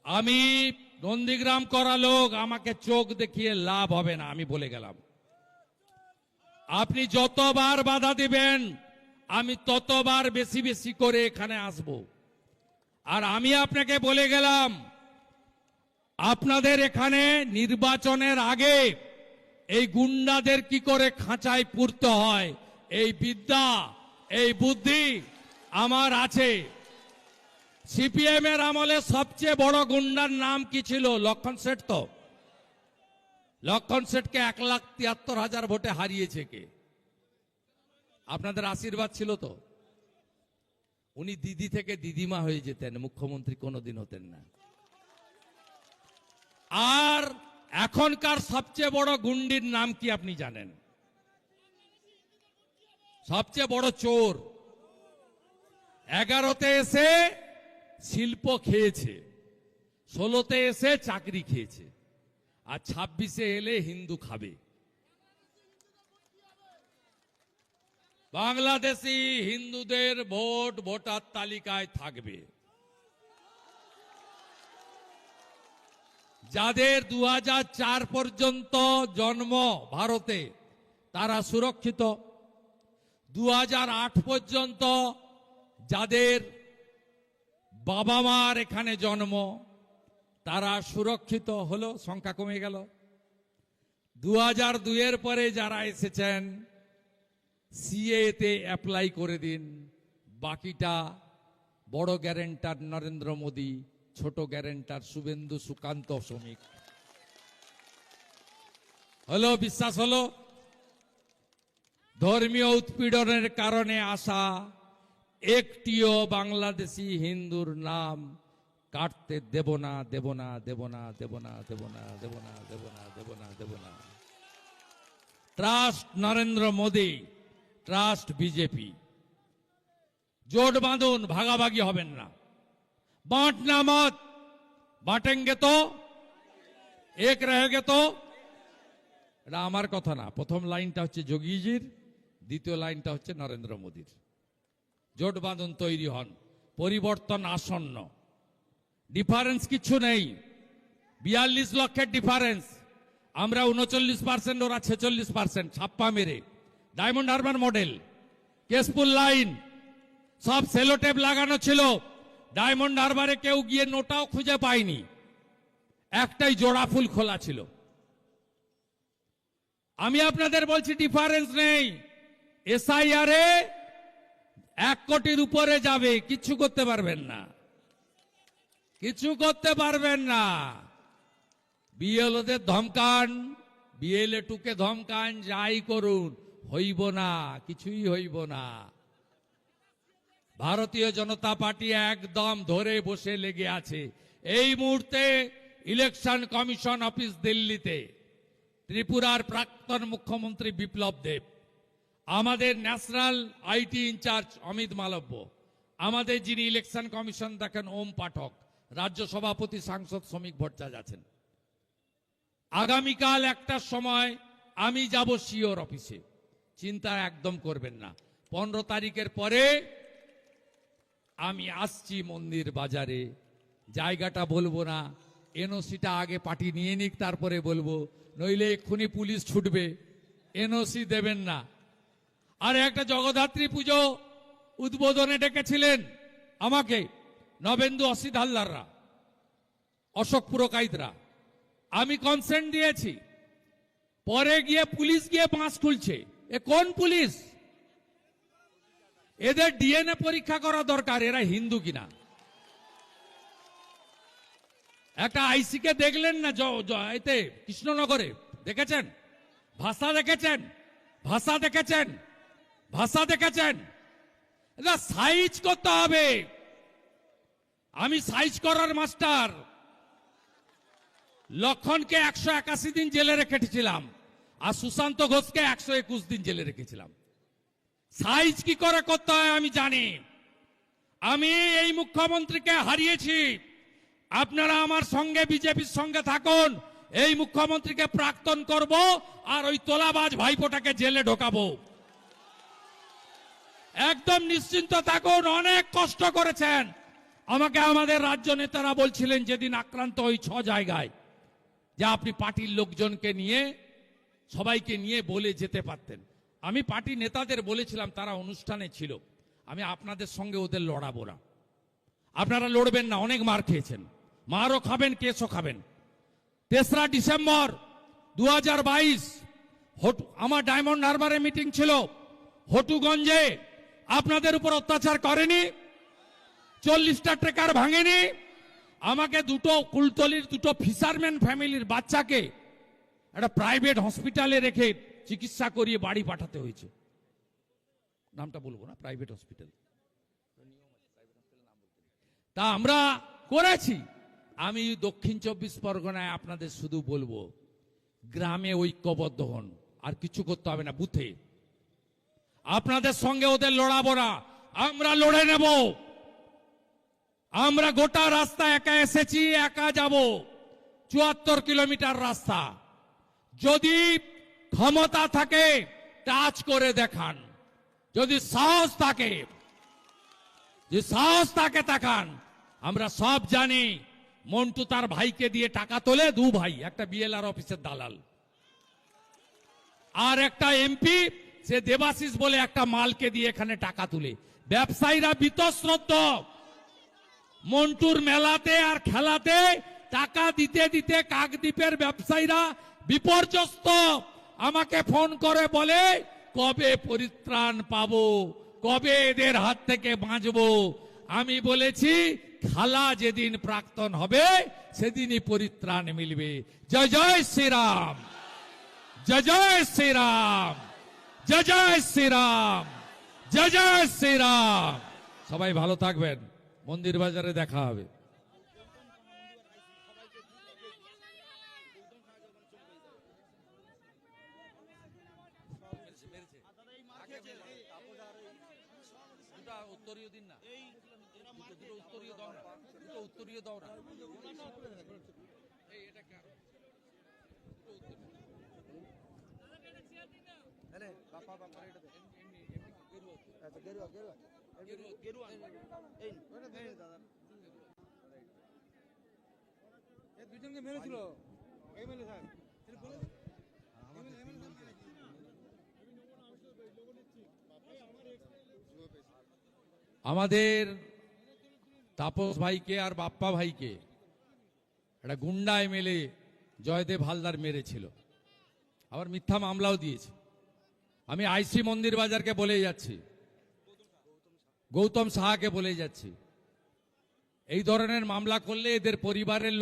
আমি নন্দীগ্রাম করা লোক, আমাকে চোখ দেখিয়ে লাভ হবে না, আমি বলে গেলাম। আপনি যতবার বাধা দিবেন আমি ততবার বেশি বেশি করে এখানে আসব। আর আমি আপনাকে বলে গেলাম, আপনাদের এখানে নির্বাচনের আগে এই গুন্ডাদের কি করে খাঁচায় পুরতে হয় এই বিদ্যা, এই বুদ্ধি আমার আছে। সিপিএম এর আমলে সবচেয়ে বড় গুন্ডার নাম কি ছিল? লক্ষণ শেঠ। তো লক্ষণ শেঠকে 1,73,000 ভোটে হারিয়েছে কে? আপনাদের আশীর্বাদ ছিল তো। উনি দিদি থেকে দিদিমা হয়ে যেতেন, মুখ্যমন্ত্রী কোনোদিন হতেন না। আর এখনকার সবচেয়ে বড় গুন্ডির নাম কি আপনি জানেন? সবচেয়ে বড় চোর। 11তে এসে শিল্প খেয়েছে, 16তে এসে চাকরি খেয়েছে, আর 26-এ এলে হিন্দু খাবে। বাংলাদেশি হিন্দুদের ভোট ভোটার তালিকায় থাকবে। যাদের 2004 পর্যন্ত জন্ম ভারতে তারা সুরক্ষিত। 2008 পর্যন্ত যাদের বাবা মার এখানে জন্ম তারা সুরক্ষিত হলো, সংখ্যা কমে গেল। 2002 এর পরে যারা এসেছেন সিএতে অ্যাপ্লাই করে দিন, বাকিটা বড় গ্যারেন্টার নরেন্দ্র মোদী, ছোট গ্যারেন্টার শুভেন্দু সুকান্ত শ্রমিক। হলো? বিশ্বাস হলো? ধর্মীয় উৎপীড়নের কারণে আসা একটিও বাংলাদেশি হিন্দুর নাম কাটতে দেব না, দেব না, দেব না, দেব না, দেব না, দেব না, দেব না, দেব না, দেব না। Trust Narendra Modi, trust BJP. জোট বাঁধুন, ভাগাভাগি হবেন না। बांटना मत, बांटेंगे तो एक रहेगे तो। এটা আমার কথা না। প্রথম লাইনটা হচ্ছে যোগীজির, দ্বিতীয় লাইনটা হচ্ছে নরেন্দ্র মোদীর। জোট বাঁধন, তৈরি হন, পরিবর্তন আসন্ন। ডিফারেন্স কিছু নেই, 42 লক্ষের ডিফারেন্স। আমরা 39%, ওরা 46%। ছাপ্পা মেরে diamond Harbour model, Keshpur line সব সেলোটেপ লাগানো ছিল। ডায়মন্ড হারবারে কেউ গিয়ে নোটাও খুঁজে পায়নি, একটাই জোড়া ফুল খোলা ছিল। আমি আপনাদের বলছি ডিফারেন্স নেই। এসআইআরে 1 কোটির উপরে যাবে, কিছু করতে পারবেন না, কিছু করতে পারবেন না। বিএলওদের ধমকান, বিএলএ টুকে ধমকান, যাই করুন, হইব না, কিছুই হইব না। ভারতীয় জনতা পার্টি একদম ধরে বসে লেগে আছে। এই মুহূর্তে ইলেকশন কমিশন অফিস দিল্লিতে ত্রিপুরার প্রাক্তন মুখ্যমন্ত্রী বিপ্লব দেব, আমাদের national IT incharge Amit Malviya, আমাদের যিনি ইলেকশন কমিশন দেখেন ওম পাঠক, রাজ্য সভাপতি সাংসদ শ্রমিক ভট্টাচার্য আছেন। আগামীকাল 1টার সময় আমি যাব সিওর অফিসে, চিন্তা একদম করবেন না। 15 তারিখের পরে আমি আসছি মন্দির বাজারে। জায়গাটা বলবো না, এনওসিটা আগে পার্টি নিয়ে নিক, তারপরে বলবো, নইলে এক্ষুনি পুলিশ ছুটবে, এনওসি দেবেন না। আর একটা জগদ্ধাত্রী পুজো উদ্বোধনে ডেকেছিলেন আমাকে নবেন্দু অসিত হালদাররা, অশোক পুরকাইতরা। আমি কনসেন্ট দিয়েছি। পরে গিয়ে পুলিশ গিয়ে বাঁশ খুলছে। এ কোন পুলিশ? এদের ডিএনএ পরীক্ষা করা দরকার, এরা হিন্দু কিনা। একটা আইসিকে দেখলেন না এতে কৃষ্ণনগরে, দেখেছেন? ভাষা দেখেছেন? ভাষা দেখেছেন? ভাষা দেখেছেন? এটা সাইজ করতে হবে। আমি সাইজ করার মাস্টার। লক্ষণকে 181 দিন জেলে রেখেছিলাম, আর সুশান্ত ঘোষকে 121 দিন জেলে রেখেছিলাম। সাইজ কি করে করতে হয় আমি জানি। আমি এই মুখ্যমন্ত্রীকে হারিয়েছি। আপনারা আমার সঙ্গে, বিজেপির সঙ্গে থাকুন। এই মুখ্যমন্ত্রীকে প্রাক্তন করব, আর ওই তোলাবাজ ভাইপোটাকে জেলে ঢোকাবো। একদম নিশ্চিন্ত থাকুন। অনেক কষ্ট করেছেন, আমাকে আমাদের রাজ্য নেতারা বলছিলেন যেদিন আক্রান্ত ওই 6 জায়গায়, যে আপনি পার্টির লোকজনকে নিয়ে সবাইকে নিয়ে বলে যেতে পারতেন। আমি পার্টি নেতাদের বলেছিলাম, তারা অনুষ্ঠানে ছিল, আমি আপনাদের সঙ্গে ওদের লড়াবো না, আপনারা লড়বেন না, অনেক মার খেয়েছেন, মারও খাবেন, কেসও খাবেন। 3রা ডিসেম্বর 2022 আমার ডায়মন্ড হারবারে মিটিং ছিল, হটুগঞ্জে আপনাদের উপর অত্যাচার করেনি? 40টা ট্রেকার ভাঙেনি? আমাকে কুলতলির দুটো ফিশারম্যান ফ্যামিলির বাচ্চাকে একটা প্রাইভেট হসপিটালে রেখে চিকিৎসা করিয়ে বাড়ি পাঠাতে হয়েছে। নামটা বলবো না, প্রাইভেট হসপিটাল। তা আমরা করেছি। আমি দক্ষিণ 24 পরগনায় আপনাদের শুধু বলবো, গ্রামে ঐক্যবদ্ধ হন, আর কিছু করতে হবে না। বুথে আপনাদের সঙ্গে ওদের লড়াবো না, আমরা লড়ে নেব। আমরা গোটা রাস্তা একা এসেছি, একা যাব, 74 কিলোমিটার রাস্তা। যদি ক্ষমতা থাকে টাচ করে দেখান, যদি সাহস থাকে দেখান। আমরা সব জানি মন্টু তার ভাইকে দিয়ে টাকা তোলে, 2 ভাই, একটা বিএলআর অফিসের দালাল, আর একটা এমপি সে দেবাশিস বলে একটা মালকে দিয়ে এখানে টাকা তুলে। ব্যবসায়ীরা বীতশ্রদ্ধ, মন্টুর মেলাতে আর খেলাতে টাকা দিতে দিতে কাকদ্বীপের ব্যবসায়ীরা বিপর্যস্ত। আমাকে ফোন করে বলে, কবে পরিত্রাণ পাবো, কবে এদের হাত থেকে বাঁচবো। আমি বলেছি, খালা যেদিন প্রাক্তন হবে সেদিনই পরিত্রাণ মিলবে। জয় জয় শ্রীরাম, জয় জয় শ্রীরাম, জয় জয় শ্রীরাম, জয় জয় শ্রীরাম। সবাই ভালো থাকবেন, মন্দির বাজারে দেখা হবে। উত্তরীয় দিন না, উত্তরীয় দাও না, উত্তরীয় দাও না। দুজনকে মেরেছিল এমএলএ সাহেব। আমাদের তাপস ভাইকে আর বাপ্পা ভাইকে একটা গুন্ডা এমএলএ জয়দেব হালদার মেরেছিল, আবার মিথ্যা মামলাও দিয়েছে। আমি আইসি মন্দির বাজারকে বলে যাচ্ছি, গৌতম সাহাকে বলে যাচ্ছি, এই ধরনের মামলা করলে এদের পরিবারের